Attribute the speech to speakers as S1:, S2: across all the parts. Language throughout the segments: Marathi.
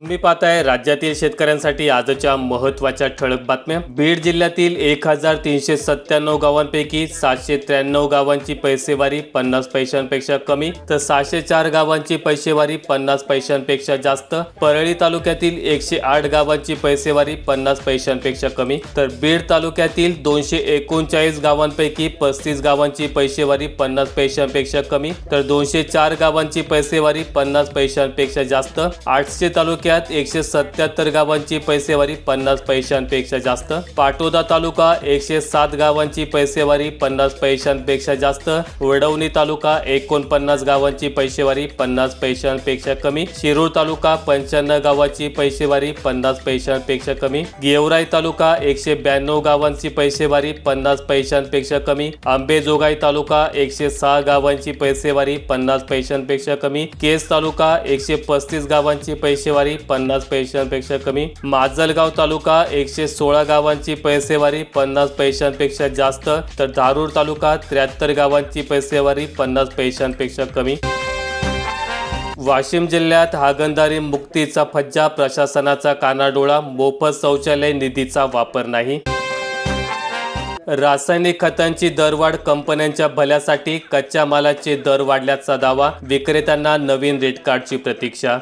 S1: तुम्ही पाहताय राज्यातील शेतकऱ्यांसाठी आजच्या महत्त्वाच्या ठळक बातम्या। बीड जिल्ह्यातील 1397 गावांपैकी 793 गावांची पैसेवारी 50 पैशांपेक्षा कमी तर 604 गावांची पैसेवारी 50 पैशांपेक्षा जास्त। परळी तालुक्यातील 108 गावांची पैसेवारी 50 पैशांपेक्षा कमी तर बीड तालुक्यातील 239 गावांपैकी 35 गावांची पैसेवारी 50 पैशांपेक्षा कमी तर 204 गावांची पैसेवारी 50 पैशांपेक्षा जास्त। 800 तालुक्यात 177 गावांची पैसेवारी 50 पैशांपेक्षा जास्त। पाटोदा तालुका 107 गावांची पैसेवारी 50 पैशांपेक्षा जास्त। वडवणी तालुका 49 गावांची पैसेवारी 50 पैशांपेक्षा कमी। शिरूर तालुका 95 गावांची पैसेवारी 50 पैशांपेक्षा कमी। गेवराई तालुका 192 गावांची पैसेवारी 50 पैशांपेक्षा कमी। अंबेजोगाई तालुका 106 गावांची पैसेवारी 50 पैशांपेक्षा कमी। केज तालुका 135 गावांची पैसेवारी 50 पैशांपेक्षा कमी। माजलगाव तालुका 116 गावांची पैसेवारी 50 पैशांपेक्षा जास्त तर धारूर तालुका 73 गावांची पैसेवारी 50 पैशांपेक्षा कमी। वाशिम जिल्ह्यात हागणदारी मुक्तीचा फज्जा, प्रशासनाचा कानाडोळा, मोफत शौचालय निधीचा वापर नाही। रासायनिक खतांची दरवाढ कंपन्यांच्या भल्यासाठी, कच्च्या मालाचे दर वाढल्याचा दावा, विक्रेत्यांना नवीन रेट कार्डची प्रतीक्षा।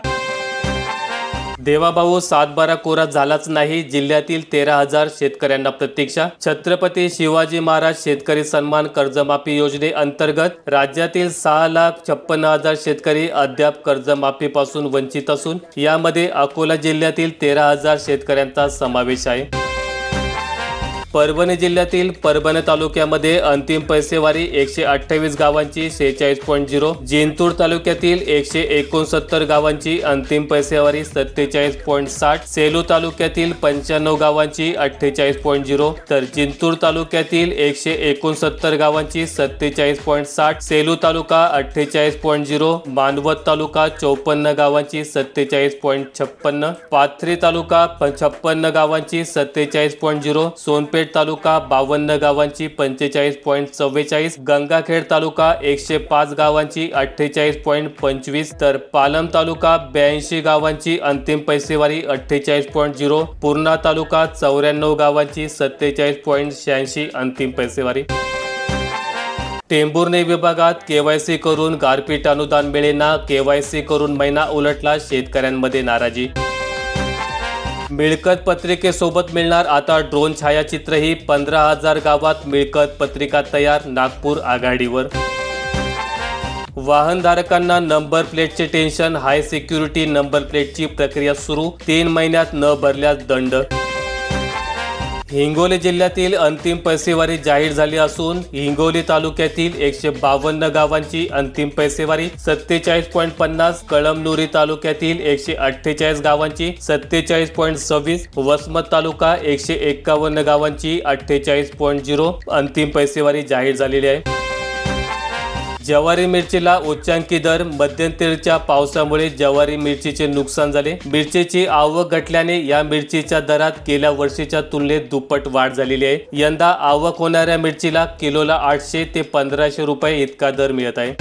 S1: देवाभाऊ सातबारा कोरा झालाच नाही, जिल्ह्यातील 13,000 शेतकऱ्यांना प्रतीक्षा। छत्रपती शिवाजी महाराज शेतकरी सन्मान कर्जमाफी योजनेअंतर्गत राज्यातील 6,56,000 शेतकरी अद्याप कर्जमाफीपासून वंचित असून यामध्ये अकोला जिल्ह्यातील 13,000 शेतकऱ्यांचा समावेश आहे। परभणी जिल्ह्यातील परभणी तालुक्यामध्ये अंतिम पैसेवारी 128 गावांची 46.0, जिंतूर तालुक्यातील 169 गावांची अंतिम पैसेवारी 47.60, सेलू तालुक्यातील 95 गावांची 48.0 तर जिंतूर तालुक्यातील 169 गावांची 47.60, सेलू तालुका 48.0, मानवत तालुका 54 गावांची 47.56, पाथरी तालुका 56 गावांची 47.0, सोनपेठ तालुका 52 गावांची 45.44, गंगाखेड तालुका 105 गावांची 48.25 तर पालम तालुका 82 गावांची अंतिम पैसेवारी 48.0, पूर्णा तालुका 94 गावांची 47.86 अंतिम पैसेवारी। टेंभुर्णी विभागात केवायसी करून गारपीट अनुदान मिळेना, केवायसी करून महिना उलटला, शेतकऱ्यांमध्ये नाराजी। मिळकत पत्रिकेसोबत मिळणार आता ड्रोन छायाचित्रही, 15,000 गावात मिळकत पत्रिका तयार, नागपूर आघाडीवर। वाहनधारकांना नंबर प्लेटचे टेन्शन, हाय सिक्युरिटी नंबर प्लेटची प्रक्रिया सुरू, 3 महिन्यात न भरल्यास दंड। हिंगोली जिल्ह्यातील अंतिम पैसेवारी जाहीर झाली असून हिंगोली तालुक्यातील 152 गावांची अंतिम पैसेवारी 47.50, कळमनुरी तालुक्यातील 148 गावांची 47.26, वसमत तालुका 151 गावांची 48.0 अंतिम पैसेवारी जाहीर झालेली आहे। ज्वारी मिरचीला उच्चांकी दर, मध्यंतरीच्या पावसामुळे ज्वारी मिरचीचे नुकसान झाले। मिरचीची आवक घटल्याने या मिरचीच्या दरात गेल्या वर्षीच्या तुलनेत दुप्पट वाढ झालेली आहे। यंदा आवक होणाऱ्या मिरचीला किलोला 800 ते 1500 रुपये इतका दर मिळत आहे।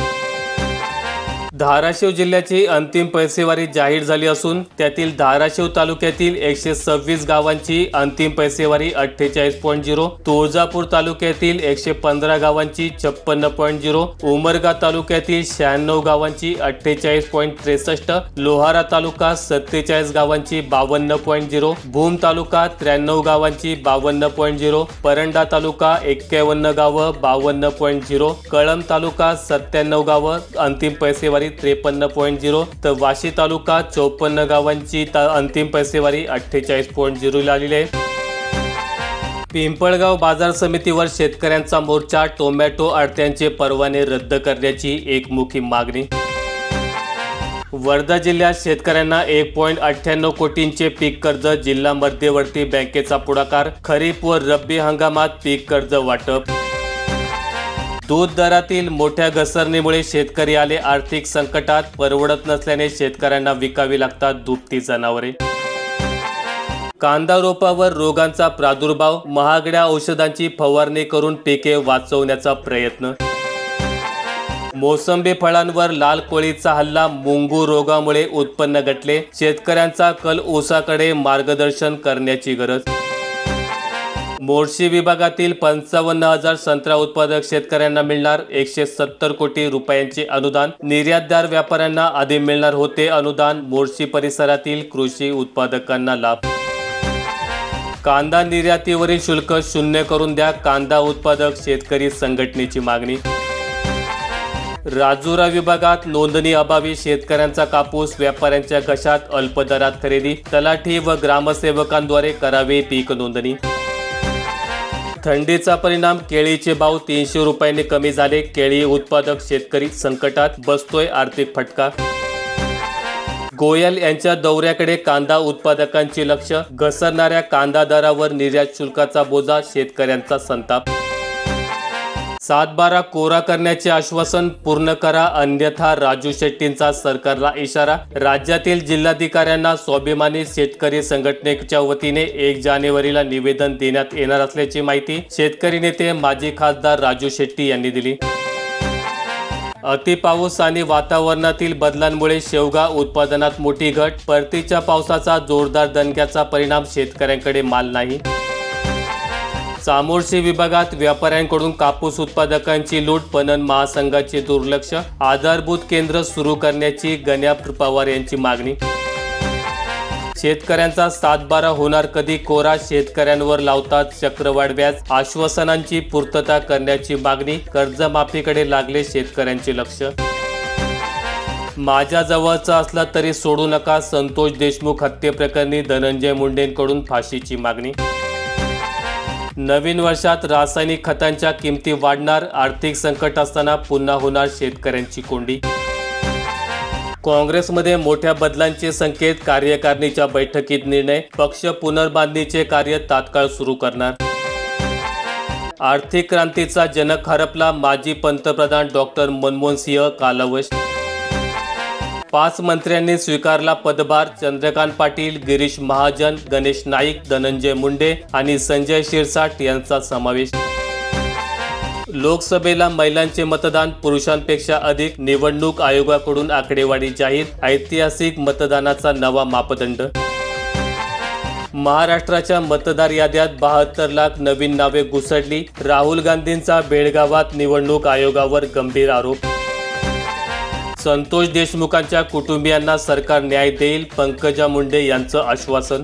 S1: धाराशिव जिल्ह्याची अंतिम पैसेवारी जाहीर झाली असून त्यातील धाराशिव तालुक्यातील 126 गावांची अंतिम पैसेवारी 48.0, तुळजापूर तालुक्यातील 115 गावांची 56.0, उमरगा तालुक्यातील 96 गावांची 48.63, लोहारा तालुका 47 गावांची 52.0, भूम तालुका 93 गावांची 52.0, परंडा तालुका 51 गावं 52.0, कळंब तालुका 97 गावं अंतिम पैसेवारी 53.0 तर वाशी तालुका 54 गावांची अंतिम पैसेवारी 48.0 आलेली आहे। पिंपळगाव बाजार समितीवर शेतकऱ्यांचा मोर्चा, टोमॅटो आडत्यांचे परवाने रद्द करण्याची एकमुखी मागणी। वर्धा जिल्ह्यात शेतकऱ्यांना 1.98 कोटींचे पीक कर्ज, जिल्हा मध्यवर्ती बँकेचा पुढाकार, खरीप व रब्बी हंगामात पीक कर्ज वाटप। दूध दरातील मोठ्या घसरणीमुळे शेतकरी आले आर्थिक संकटात, परवडत नसल्याने शेतकऱ्यांना विकावी लागतात दुभती जनावरे। कांदा रोपावर रोगांचा प्रादुर्भाव, महागड्या औषधांची फवारणी करून पिके वाचवण्याचा प्रयत्न। मोसंबी फळांवर लाल कोळीचा हल्ला, मुंगू रोगामुळे उत्पन्न घटले. शेतकऱ्यांचा कल ऊसाकडे मार्गदर्शन करण्याची गरज. मोर्शी विभागातील 55,000 संत्रा उत्पादक शेतकऱ्यांना मिळणार 170 कोटी रुपयांचे अनुदान. निर्यातदार व्यापाऱ्यांना आधी मिळणार होते अनुदान. मोर्शी परिसरातील कृषी उत्पादकांना लाभ. कांदा निर्यातीवरील शुल्क शून्य करून द्या, कांदा उत्पादक शेतकरी संघटनेची मागणी. राजुरा विभागात नोंदणी अभावी शेतकऱ्यांचा कापूस व्यापाऱ्यांच्या घशात, अल्प दरात खरेदी. तलाठी व ग्रामसेवकांद्वारे करावी पीक नोंदणी. थंडीचा परिणाम, केळीचे भाव 300 रुपयांनी कमी झाले. केळी उत्पादक शेतकरी संकटात, बसतोय आर्थिक फटका. गोयल यांच्या दौऱ्याकडे कांदा उत्पादकांचे लक्ष. घसरणाऱ्या कांदा दरावर निर्यात शुल्काचा बोजा, शेतकऱ्यांचा संताप. 7/12 कोरा करण्याचे आश्वासन पूर्ण करा, अन्यथा राजू शेट्टींचा सरकारला इशारा. राज्यातील जिल्हाधिकाऱ्यांना स्वाभिमानी शेतकरी संघटनेच्या वतीने 1 जानेवारीला निवेदन देण्यात येणार असल्याची माहिती शेतकरी नेते माजी खासदार राजू शेट्टी यांनी दिली. अतिपाऊस आणि वातावरणातील बदलांमुळे शेवगा उत्पादनात मोठी घट. परतीच्या पावसाचा जोरदार दणक्याचा परिणाम, शेतकऱ्यांकडे माल नाही. चामोर्शी विभागात व्यापाऱ्यांकडून कापूस उत्पादकांची लूट, पणन महासंघाचे दुर्लक्ष. आधारभूत केंद्र सुरू करण्याची गण्या पवार यांची मागणी. शेतकऱ्यांचा 7/12 होणार कधी कोरा, शेतकऱ्यांवर लावतात चक्रवाढ व्याज. आश्वासनांची पूर्तता करण्याची मागणी. कर्जमाफीकडे लागले शेतकऱ्यांचे लक्ष. माझ्या जवळचा असला तरी सोडू नका, संतोष देशमुख हत्येप्रकरणी धनंजय मुंडेंकडून फाशीची मागणी. नवीन वर्षात रासायनिक खतांच्या किमती वाढणार, आर्थिक संकट असताना पुन्हा होणार शेतकऱ्यांची कोंडी. काँग्रेसमध्ये मोठ्या बदलांचे संकेत, कार्यकारिणीच्या बैठकीत निर्णय. पक्ष पुनर्बांधणीचे कार्य तात्काळ सुरू करणार. आर्थिक क्रांतीचा जनक हरपला, माजी पंतप्रधान डॉक्टर मनमोहन सिंह कालवश. 5 मंत्र्यांनी स्वीकारला पदभार. चंद्रकांत पाटील, गिरीश महाजन, गणेश नाईक, धनंजय मुंडे आणि संजय शिरसाट यांचा समावेश. लोकसभेला महिलांचे मतदान पुरुषांपेक्षा अधिक, निवडणूक आयोगाकडून आकडेवारी जाहीर. ऐतिहासिक मतदानाचा नवा मापदंड. महाराष्ट्राच्या मतदार याद्यात 72 लाख नवीन नावे घुसडली. राहुल गांधींचा बेळगावात निवडणूक आयोगावर गंभीर आरोप. संतोष देशमुखांच्या कुटुंबियांना सरकार न्याय देईल, पंकजा मुंडे यांचं आश्वासन.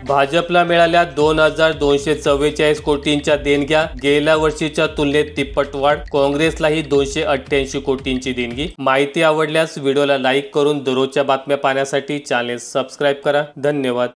S1: भाजपला मिळाल्या 2,244 कोटींच्या देणग्या, गेल्या वर्षीच्या तुलनेत तिप्पट वाढ. काँग्रेसलाही 288 कोटींची देणगी. माहिती आवडल्यास व्हिडिओला लाईक करून दररोजच्या बातम्या पाहण्यासाठी चॅनेल सबस्क्राईब करा. धन्यवाद.